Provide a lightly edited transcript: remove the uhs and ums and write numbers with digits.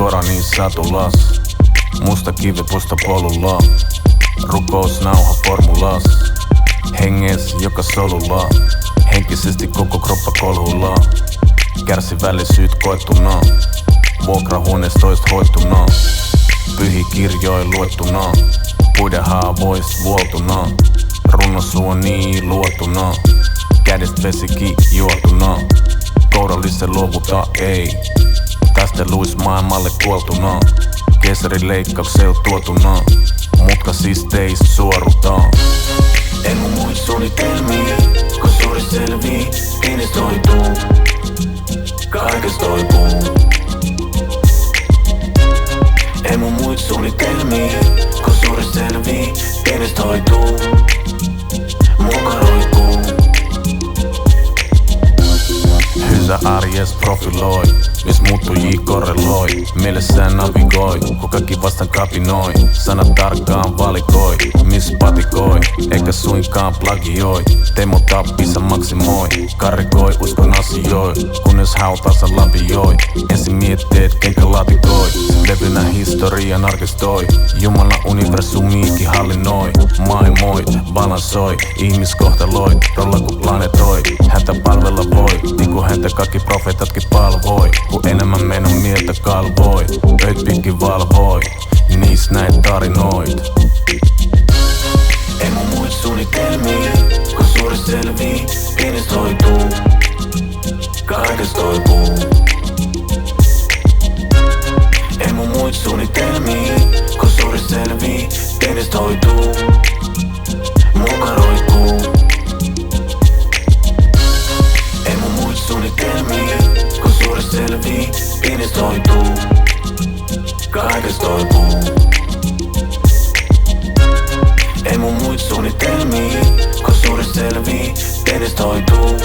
Koranin satulas. Musta kivi pusta polulla. Rukousnauha formulas. Henges joka solulla. Henkisesti koko kroppa kolhulla. Kärsivällisyyt koettuna. Vuokrahuoneistoista hoituna. Pyhi kirjoin luettuna. Puiden haavoist vuotuna. Runosuoni luotuna. Kädestä vesikin juotuna. Kourallisen luovuta ei. Taisteluis maailmalle kuoltuna. Keisarileikkauksel tuotuna. Mutka siis teist suorutaan. En mun muit suunnitelmii, kun suuri selvii, pienestä hoituu, kaikesta toipuu. En mun muit suunnitelmii, kun suuri selvii, pienestä hoituu, muka roikkuu. Hysä arjes profiloi, mis muuttujii korreloi. Mielessään navigoi, kun kaikki vastaan kapinoi. Sanat tarkkaan valikoi, mis patikoi, eikä suinkaan plagioi. Teemo tappissa maksimoi, karrikoi uskon asioi. Kunnes hautaansa labioi, ensin mietteet kenkä latikoi. Levynä historian arkistoi, Jumala universumiikin hallinnoi. Maailmoi, balansoi, ihmiskohtaloi, rolla ku planetoi. Häntä palvella voi, niinku häntä kaikki profeetatkin palvoi. Kun enemmän menon mieltä kalvoi, öit pitkin valvoi, niis näin tarinoit. En mun muit suunnitelmii, kun suuri selvii, pienestä hoituu, kaikesta toipuu. En mun muit suunnitelmii, kun suuri selvii, pienestä hoituu, muka roikkuu. En mun muit suunnitelmii, kun suuri selvii, pienestä hoituu, kaikesta toipuu. En mun muit suunnitelmii, kun suuri selvii, pienestä hoituu,